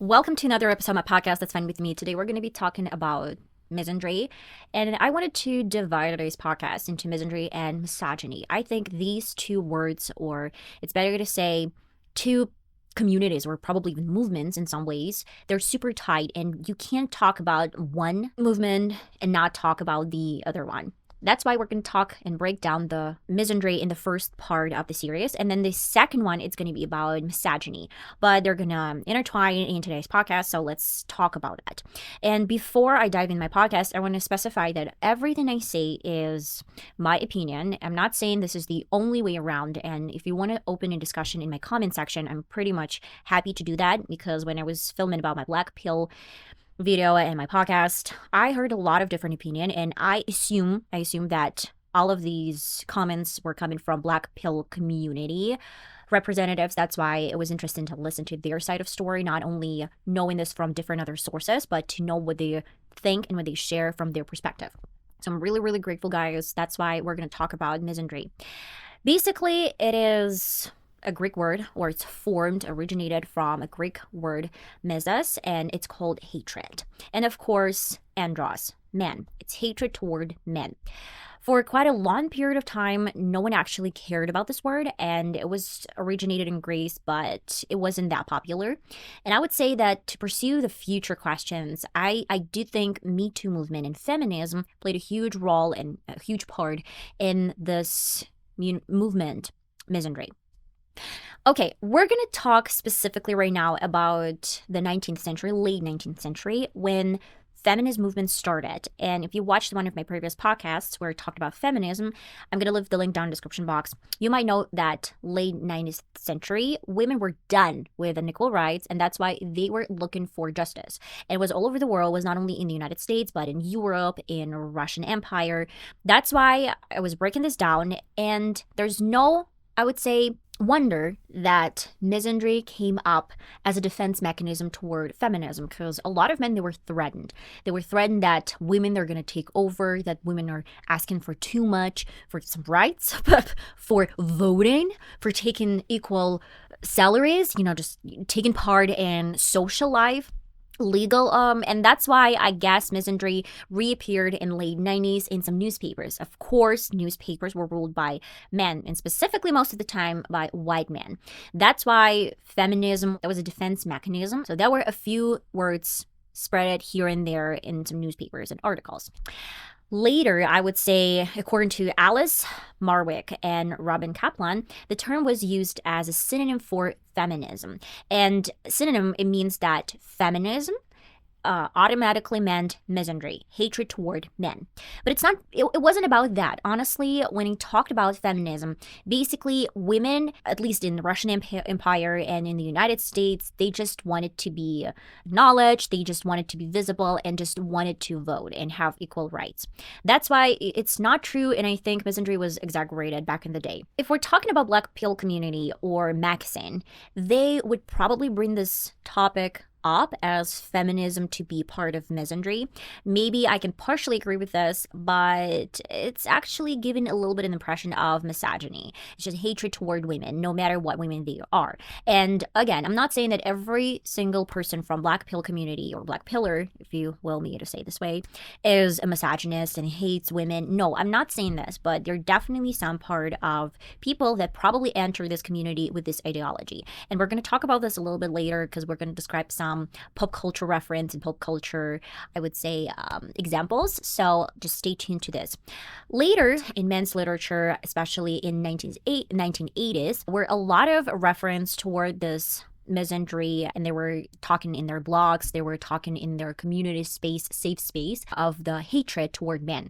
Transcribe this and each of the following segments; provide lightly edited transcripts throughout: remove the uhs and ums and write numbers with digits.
Welcome to another episode of my podcast, That's Fine With Me. Today we're going to be talking about misandry, and I wanted to divide today's podcast into misandry and misogyny. I think these two words, or it's better to say two communities or probably even movements in some ways, they're super tight, and you can't talk about one movement and not talk about the other one. That's why we're going to talk and break down the misandry in the first part of the series. And then the second one, it's going to be about misogyny. But they're going to intertwine in today's podcast, so let's talk about that. And before I dive in my podcast, I want to specify that everything I say is my opinion. I'm not saying this is the only way around. And if you want to open a discussion in my comment section, I'm pretty much happy to do that, because when I was filming about my black pill video and my podcast, I heard a lot of different opinion, and I assume that all of these comments were coming from black pill community representatives. That's why it was interesting to listen to their side of story, not only knowing this from different other sources, but to know what they think and what they share from their perspective. So I'm really, really grateful, guys. That's why we're going to talk about misandry. Basically, it is a Greek word, or it's originated from a Greek word, mesos, and it's called hatred. And of course, andros, men. It's hatred toward men. For quite a long period of time, no one actually cared about this word, and it was originated in Greece, but it wasn't that popular. And I would say that to pursue the future questions, I do think Me Too movement and feminism played a huge role and a huge part in this movement, misandry. Okay, we're going to talk specifically right now about the 19th century, late 19th century, when feminist movement started. And if you watched one of my previous podcasts where I talked about feminism, I'm going to leave the link down in the description box. You might know that late 19th century, women were done with unequal rights, and that's why they were looking for justice. And it was all over the world. It was not only in the United States, but in Europe, in Russian Empire. That's why I was breaking this down, and there's no, I would say, wonder that misandry came up as a defense mechanism toward feminism, because a lot of men, they were threatened. They were threatened that women are going to take over, that women are asking for too much, for some rights, for voting, for taking equal salaries, just taking part in social life, legal, and that's why I guess misandry reappeared in late 90s in some newspapers. Of course, newspapers were ruled by men, and specifically most of the time by white men. That's why feminism, that was a defense mechanism. So there were a few words spread here and there in some newspapers and articles. Later, I would say, according to Alice Marwick and Robin Kaplan, the term was used as a synonym for feminism. And synonym, it means that feminism automatically meant misandry, hatred toward men. But it wasn't about that. Honestly, when he talked about feminism, basically women, at least in the Russian Empire and in the United States, they just wanted to be acknowledged, they just wanted to be visible, and just wanted to vote and have equal rights. That's why it's not true, and I think misandry was exaggerated back in the day. If we're talking about black pill community or magazine, they would probably bring this topic up as feminism to be part of misandry. Maybe I can partially agree with this, but it's actually giving a little bit of an impression of misogyny. It's just hatred toward women, no matter what women they are. And again, I'm not saying that every single person from black pill community, or black pillar, if you will me to say it this way, is a misogynist and hates women. No, I'm not saying this, but there are definitely some part of people that probably enter this community with this ideology. And we're going to talk about this a little bit later, because we're going to describe some pop culture reference and pop culture, I would say, examples. So just stay tuned to this. Later in men's literature, especially in 1980s, were a lot of reference toward this misandry, and they were talking in their blogs, they were talking in their community space, safe space, of the hatred toward men.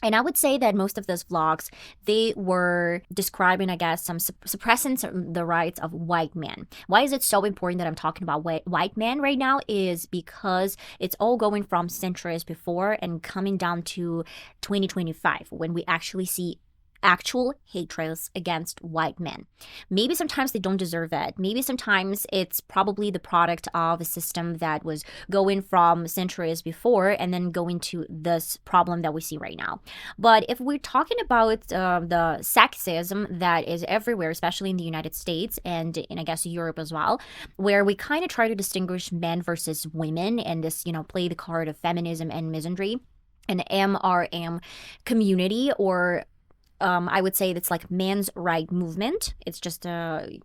And I would say that most of those vlogs, they were describing, I guess, some suppressing the rights of white men. Why is it so important that I'm talking about white men right now? Is because it's all going from centuries before and coming down to 2025, when we actually see actual hatreds against white men. Maybe sometimes they don't deserve it. Maybe sometimes it's probably the product of a system that was going from centuries before and then going to this problem that we see right now. But if we're talking about the sexism that is everywhere, especially in the United States and in, I guess, Europe as well, where we kind of try to distinguish men versus women and this, play the card of feminism and misandry, an MRM community, or I would say that's like man's right movement. It's just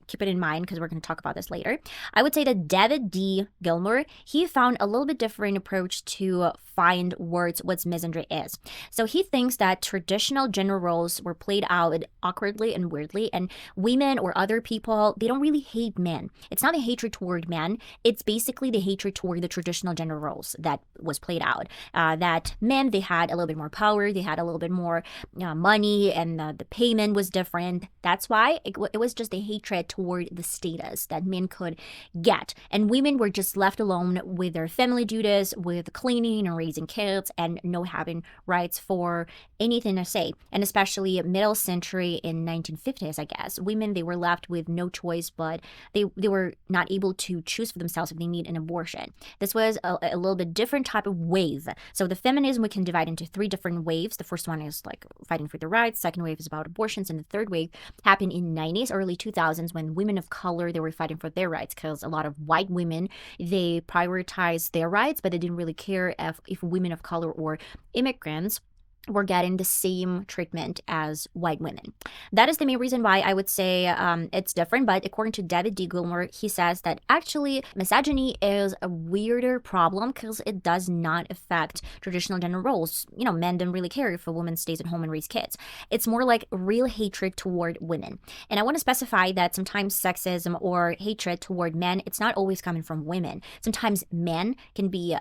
keep it in mind because we're going to talk about this later. I would say that David D. Gilmour, he found a little bit different approach to find words what misandry is. So he thinks that traditional gender roles were played out awkwardly and weirdly, and women or other people, they don't really hate men. It's not a hatred toward men. It's basically the hatred toward the traditional gender roles that was played out. That men, they had a little bit more power, they had a little bit more money, and the payment was different. That's why it was just a hatred toward the status that men could get. And women were just left alone with their family duties, with cleaning and raising kids, and no having rights for anything to say. And especially middle century in 1950s, I guess, women, they were left with no choice, but they were not able to choose for themselves if they need an abortion. This was a little bit different type of wave. So the feminism, we can divide into three different waves. The first one is like fighting for the rights. Second wave is about abortions, and the third wave happened in 90s, early 2000s, when women of color, they were fighting for their rights, because a lot of white women, they prioritized their rights, but they didn't really care if women of color or immigrants were getting the same treatment as white women. That is the main reason why I would say it's different. But according to David D. Gilmour, he says that actually misogyny is a weirder problem because it does not affect traditional gender roles. Men don't really care if a woman stays at home and raises kids. It's more like real hatred toward women. And I want to specify that sometimes sexism or hatred toward men, it's not always coming from women. Sometimes men can be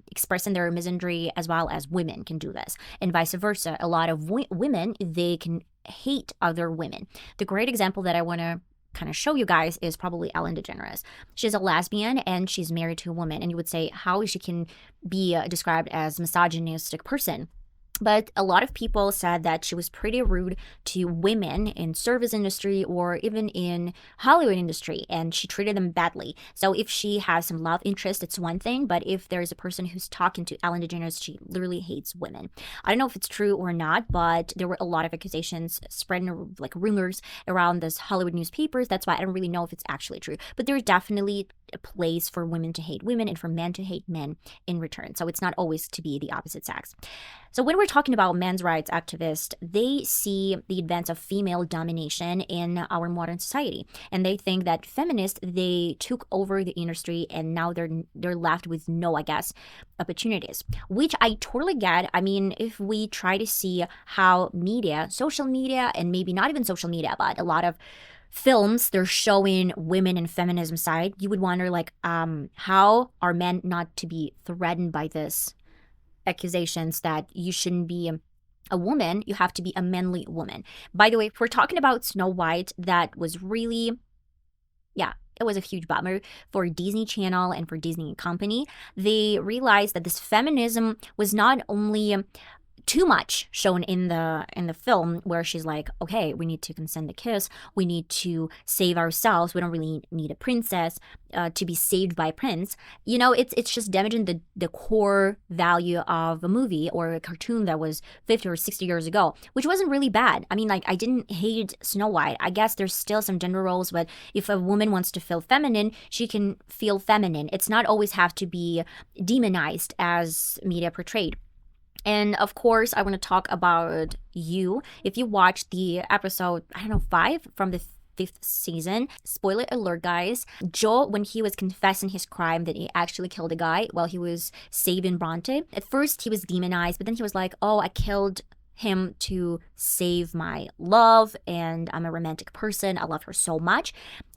expressing their misandry as well as women can do this. And vice versa. A lot of women, they can hate other women. The great example that I want to kind of show you guys is probably Ellen DeGeneres. She's a lesbian and she's married to a woman. And you would say how she can be described as a misogynistic person. But a lot of people said that she was pretty rude to women in service industry or even in Hollywood industry, and she treated them badly. So if she has some love interest, it's one thing, but if there's a person who's talking to Ellen DeGeneres, she literally hates women. I don't know if it's true or not, but there were a lot of accusations spreading like rumors around this Hollywood newspapers. That's why I don't really know if it's actually true. But there's definitely a place for women to hate women and for men to hate men in return. So it's not always to be the opposite sex. So when we're talking about men's rights activists, they see the advance of female domination in our modern society. And they think that feminists, they took over the industry and now they're left with no, I guess, opportunities, which I totally get. I mean, if we try to see how media, social media, and maybe not even social media, but a lot of films, they're showing women in feminism side, you would wonder like, how are men not to be threatened by this accusations that you shouldn't be a woman, you have to be a manly woman. By the way, if we're talking about Snow White, that was really, it was a huge bummer for Disney Channel and for Disney and Company. They realized that this feminism was not only too much shown in the film, where she's like, okay, we need to consent to kiss, we need to save ourselves, we don't really need a princess to be saved by a prince. It's just damaging the core value of a movie or a cartoon that was 50 or 60 years ago, which wasn't really bad. I mean, like, I didn't hate Snow White. I guess there's still some gender roles, but if a woman wants to feel feminine, she can feel feminine. It's not always have to be demonized as media portrayed. And of course, I want to talk about you. If you watch the episode, 5 from the 5th season, spoiler alert, guys, Joe, when he was confessing his crime that he actually killed a guy while he was saving Bronte, at first he was demonized, but then he was like, oh, I killed him to save my love, and I'm a romantic person. I love her so much.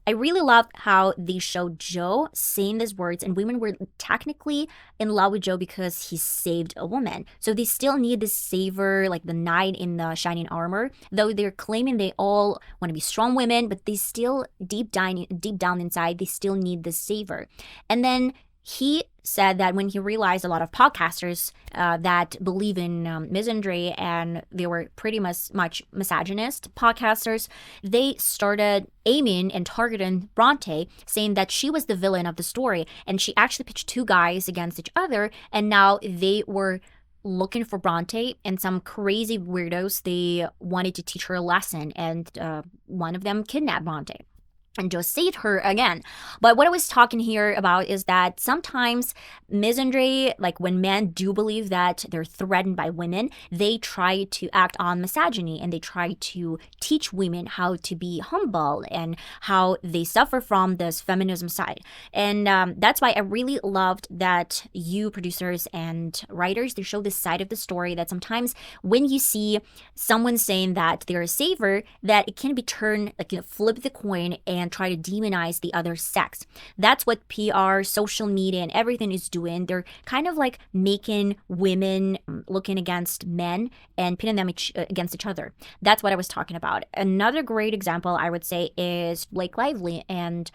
I really loved how they showed Joe saying these words, and women were technically in love with Joe because he saved a woman. So they still need this saver, like the knight in the shining armor, though they're claiming they all want to be strong women, but they still deep down inside, they still need this saver. And then he said that when he realized a lot of podcasters that believe in misandry, and they were pretty much misogynist podcasters, they started aiming and targeting Bronte, saying that she was the villain of the story. And she actually pitched two guys against each other, and now they were looking for Bronte, and some crazy weirdos, they wanted to teach her a lesson, and one of them kidnapped Bronte and just saved her again. But what I was talking here about is that sometimes misandry, like when men do believe that they're threatened by women, they try to act on misogyny, and they try to teach women how to be humble and how they suffer from this feminism side. And that's why I really loved that you producers and writers, they show this side of the story, that sometimes when you see someone saying that they're a saver, that it can be turned, like, flip the coin and try to demonize the other sex. That's what PR, social media, and everything is doing. They're kind of like making women looking against men and pitting them against each other. That's what I was talking about. Another great example, I would say, is Blake Lively and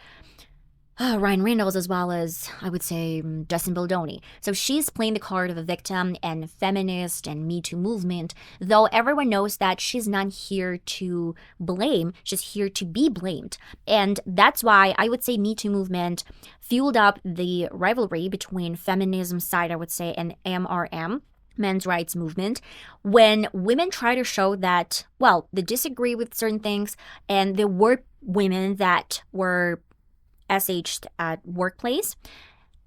Ryan Reynolds, as well as, I would say, Justin Baldoni. So she's playing the card of a victim and feminist and Me Too movement, though everyone knows that she's not here to blame, she's here to be blamed. And that's why I would say Me Too movement fueled up the rivalry between feminism side, I would say, and MRM, men's rights movement, when women try to show that, well, they disagree with certain things, and there were women that were SH'd at workplace,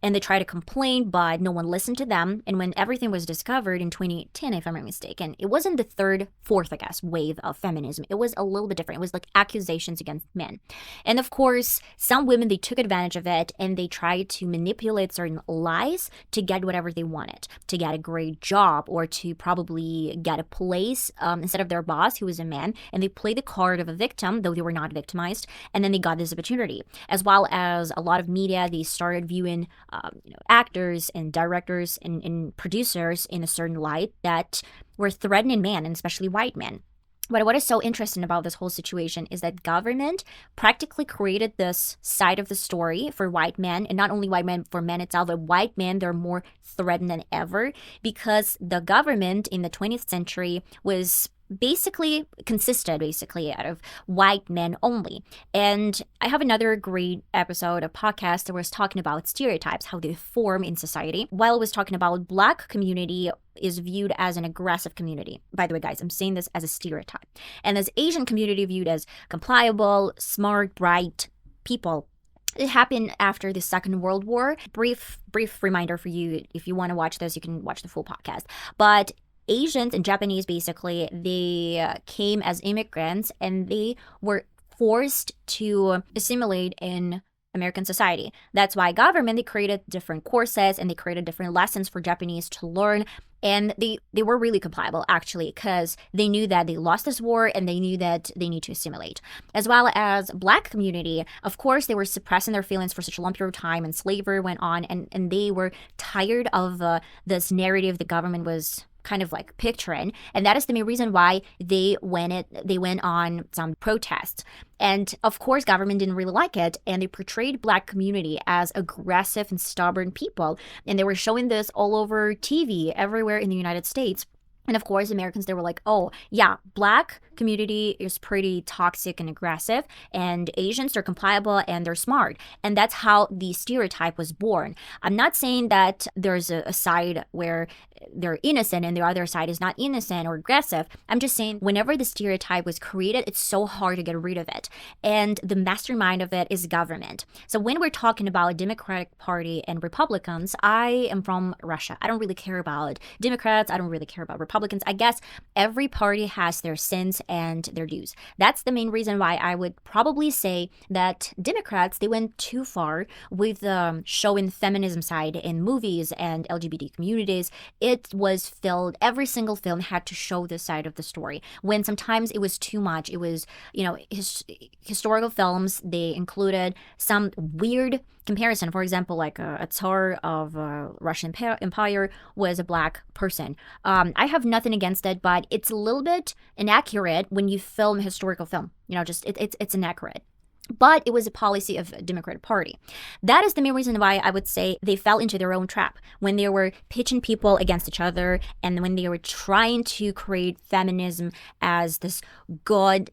and they try to complain, but no one listened to them. And when everything was discovered in 2010, if I'm not mistaken, it wasn't the fourth, I guess, wave of feminism. It was a little bit different. It was like accusations against men. And of course, some women, they took advantage of it, and they tried to manipulate certain lies to get whatever they wanted, to get a great job, or to probably get a place instead of their boss, who was a man. And they played the card of a victim, though they were not victimized. And then they got this opportunity. As well as a lot of media, they started viewing actors and directors and producers in a certain light that were threatening men, and especially white men. But what is so interesting about this whole situation is that government practically created this side of the story for white men, and not only white men, for men itself, but white men, they're more threatened than ever, because the government in the 20th century consisted out of white men only. And I have another great episode of podcast that was talking about stereotypes, how they form in society. While I was talking about Black community is viewed as an aggressive community. By the way, guys, I'm saying this as a stereotype. And as Asian community viewed as compliable, smart, bright people. It happened after the Second World War. Brief reminder for you, if you want to watch this, you can watch the full podcast. But Asians and Japanese, basically, they came as immigrants, and they were forced to assimilate in American society. That's why government, they created different courses, and they created different lessons for Japanese to learn. And they were really compliable, actually, because they knew that they lost this war, and they knew that they need to assimilate. As well as Black community, of course, they were suppressing their feelings for such a long period of time, and slavery went on, and they were tired of this narrative the government was kind of like picturing, and that is the main reason why they went on some protests. And of course, government didn't really like it, and they portrayed Black community as aggressive and stubborn people, and they were showing this all over TV everywhere in the United States. And of course, Americans, they were like, oh, yeah, Black community is pretty toxic and aggressive, and Asians are compliable and they're smart. And that's how the stereotype was born. I'm not saying that there's a side where they're innocent and the other side is not innocent or aggressive. I'm just saying whenever the stereotype was created, it's so hard to get rid of it. And the mastermind of it is government. So when we're talking about Democratic Party and Republicans, I am from Russia. I don't really care about Democrats. I don't really care about Republicans. I guess every party has their sins and their dues. That's the main reason why I would probably say that Democrats, they went too far with showing feminism side in movies and LGBT communities. It was filled, every single film had to show this side of the story, when sometimes it was too much. It was, historical films, they included some weird comparison. For example, like a Tsar of Russian Empire was a Black person. I have nothing against it, but it's a little bit inaccurate when you film a historical film. It's inaccurate. but it was a policy of the Democratic Party. That is the main reason why I would say they fell into their own trap when they were pitching people against each other, and when they were trying to create feminism as this good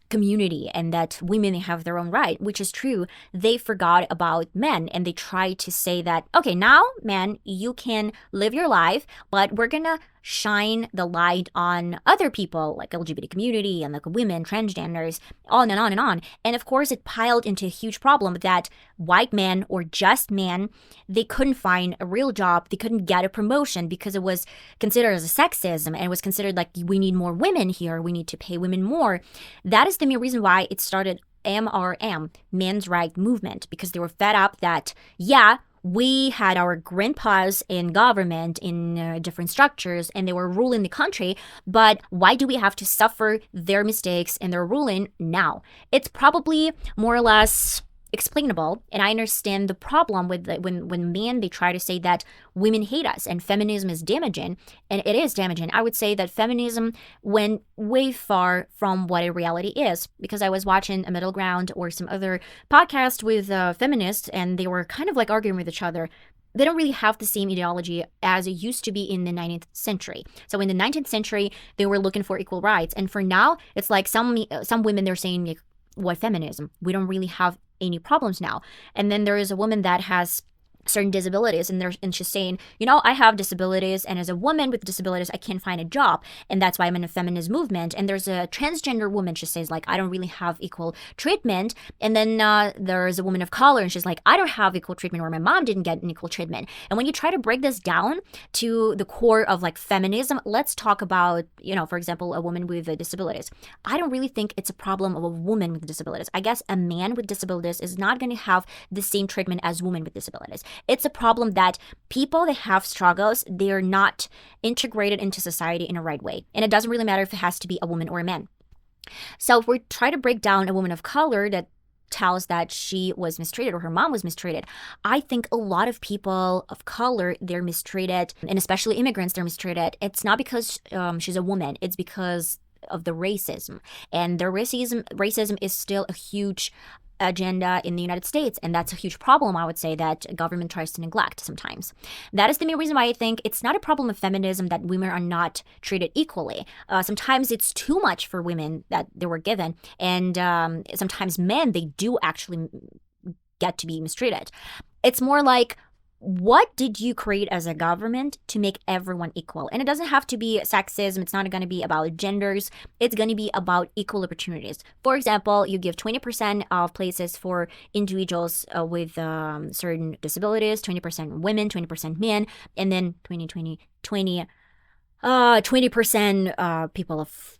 community and that women have their own right, which is true. They forgot about men, and they tried to say that, okay, now men, you can live your life, but we're gonna shine the light on other people like LGBT community and like women, transgenders, on and on and on. And of course, it piled into a huge problem that white men or just men, they couldn't find a real job, they couldn't get a promotion because it was considered as a sexism, and it was considered like, we need more women here, we need to pay women more. That is the main reason why it started MRM, Men's Right Movement, because they were fed up that, yeah, we had our grandpas in government in different structures, and they were ruling the country, but why do we have to suffer their mistakes and their ruling now? It's probably more or less explainable, and I understand the problem with when men, they try to say that women hate us and feminism is damaging, and it is damaging. I would say that feminism went way far from what a reality is, because I was watching A Middle Ground or some other podcast with feminists, and they were kind of like arguing with each other. They don't really have the same ideology as it used to be in the 19th century. So in the 19th century, they were looking for equal rights, and for now, it's like some women, they're saying, like, what feminism? We don't really have any problems now. And then there is a woman that has certain disabilities, and she's saying, I have disabilities, and as a woman with disabilities, I can't find a job, and that's why I'm in a feminist movement. And there's a transgender woman, she says, like, I don't really have equal treatment. And then there's a woman of color, and she's like, I don't have equal treatment, or my mom didn't get an equal treatment. And when you try to break this down to the core of like feminism, let's talk about, for example, a woman with disabilities. I don't really think it's a problem of a woman with disabilities. I guess a man with disabilities is not going to have the same treatment as women with disabilities. It's a problem that people that have struggles, they're not integrated into society in a right way. And it doesn't really matter if it has to be a woman or a man. So if we try to break down a woman of color that tells that she was mistreated or her mom was mistreated, I think a lot of people of color, they're mistreated, and especially immigrants, they're mistreated. It's not because she's a woman, it's because of the racism. And the racism is still a huge agenda in the United States, and that's a huge problem, I would say, that government tries to neglect sometimes. That is the main reason why I think it's not a problem of feminism that women are not treated equally. Sometimes it's too much for women that they were given, and sometimes men, they do actually get to be mistreated. It's more like, what did you create as a government to make everyone equal? And it doesn't have to be sexism. It's not going to be about genders. It's going to be about equal opportunities. For example, you give 20% of places for individuals with certain disabilities, 20% women, 20% men, and then 20% people of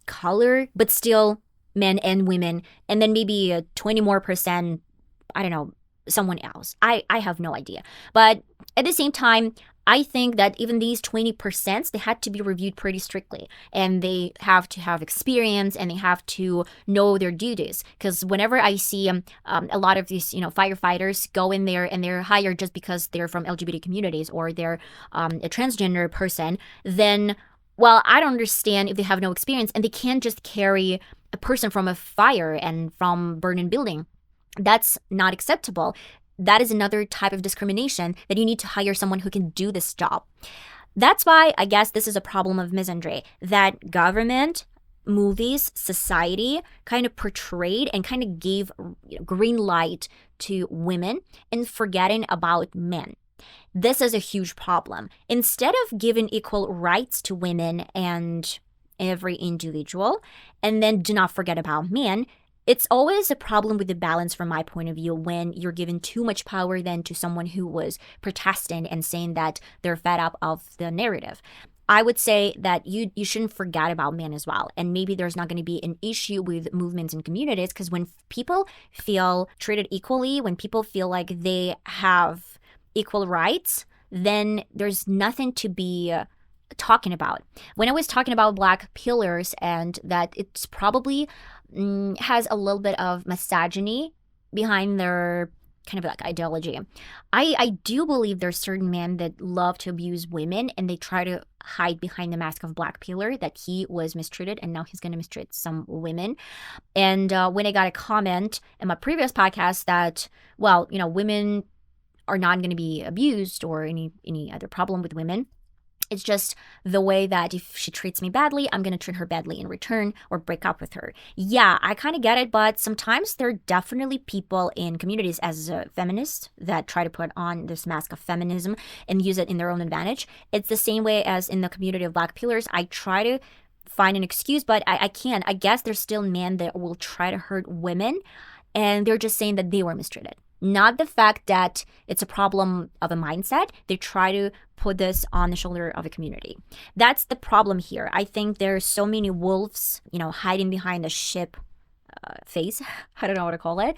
color, but still men and women, and then maybe 20 more percent, I don't know, someone else. I have no idea. But at the same time, I think that even these 20%, they had to be reviewed pretty strictly, and they have to have experience, and they have to know their duties. Because whenever I see a lot of these, firefighters go in there and they're hired just because they're from LGBT communities or they're a transgender person, then, well, I don't understand if they have no experience and they can't just carry a person from a fire and from burning building. That's not acceptable. That is another type of discrimination, that you need to hire someone who can do this job. That's why I guess this is a problem of misandry, that government, movies, society kind of portrayed and kind of gave green light to women and forgetting about men. This is a huge problem. Instead of giving equal rights to women and every individual, and then do not forget about men, it's always a problem with the balance from my point of view when you're given too much power then to someone who was protesting and saying that they're fed up of the narrative. I would say that you shouldn't forget about men as well. And maybe there's not going to be an issue with movements and communities, because when people feel treated equally, when people feel like they have equal rights, then there's nothing to be talking about. When I was talking about Black pillars and that it's probably has a little bit of misogyny behind their kind of like ideology. I do believe there's certain men that love to abuse women and they try to hide behind the mask of black pillar that he was mistreated and now he's going to mistreat some women. And when I got a comment in my previous podcast that, well, women are not going to be abused or any other problem with women. It's just the way that if she treats me badly, I'm going to treat her badly in return or break up with her. Yeah, I kind of get it, but sometimes there are definitely people in communities as feminists that try to put on this mask of feminism and use it in their own advantage. It's the same way as in the community of black pillars. I try to find an excuse, but I can't. I guess there's still men that will try to hurt women, and they're just saying that they were mistreated. Not the fact that it's a problem of a mindset. They try to put this on the shoulder of a community. That's the problem here. I think there's so many wolves, hiding behind the sheep face. I don't know what to call it.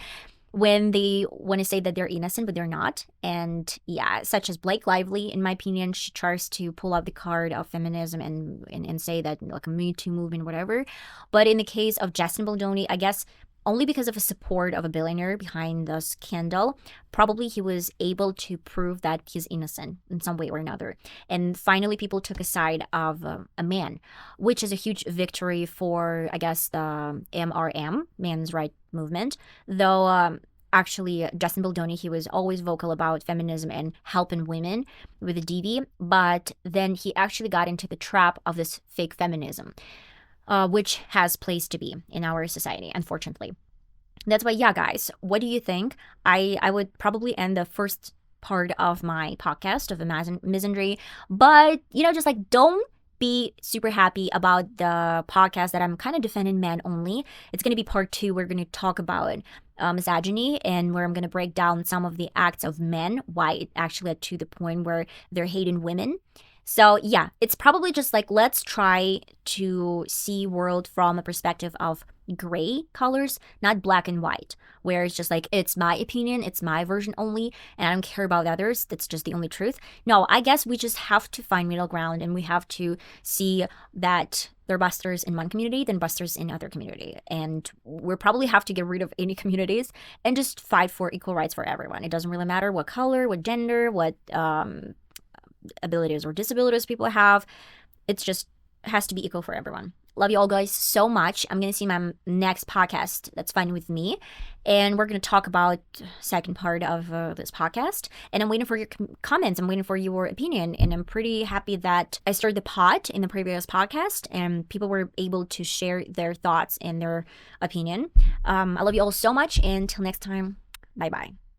When they want to say that they're innocent, but they're not. And yeah, such as Blake Lively, in my opinion, she tries to pull out the card of feminism and say that like a Me Too movement, whatever. But in the case of Justin Baldoni, I guess only because of the support of a billionaire behind the scandal, probably he was able to prove that he's innocent in some way or another. And finally, people took a side of a man, which is a huge victory for, I guess, the MRM, men's right movement. Though, actually, Justin Baldoni, he was always vocal about feminism and helping women with the DV, but then he actually got into the trap of this fake feminism. Which has place to be in our society, unfortunately. That's why, yeah, guys, what do you think? I would probably end the first part of my podcast of Misandry, but, just like don't be super happy about the podcast that I'm kind of defending men only. It's going to be part 2. We're going to talk about misogyny and where I'm going to break down some of the acts of men, why it actually led to the point where they're hating women. So yeah, it's probably just like, let's try to see world from a perspective of gray colors, not black and white, where it's just like, it's my opinion, it's my version only, and I don't care about others. That's just the only truth. No, I guess we just have to find middle ground and we have to see that there are busters in one community than busters in other community. And we'll probably have to get rid of any communities and just fight for equal rights for everyone. It doesn't really matter what color, what gender, what abilities or disabilities people have. It's just has to be equal for everyone. Love you all guys so much. I'm going to see my next podcast. That's fine with me. And we're going to talk about second part of this podcast. And I'm waiting for your comments. I'm waiting for your opinion. And I'm pretty happy that I started the pod in the previous podcast and people were able to share their thoughts and their opinion. I love you all so much. And until next time, bye-bye.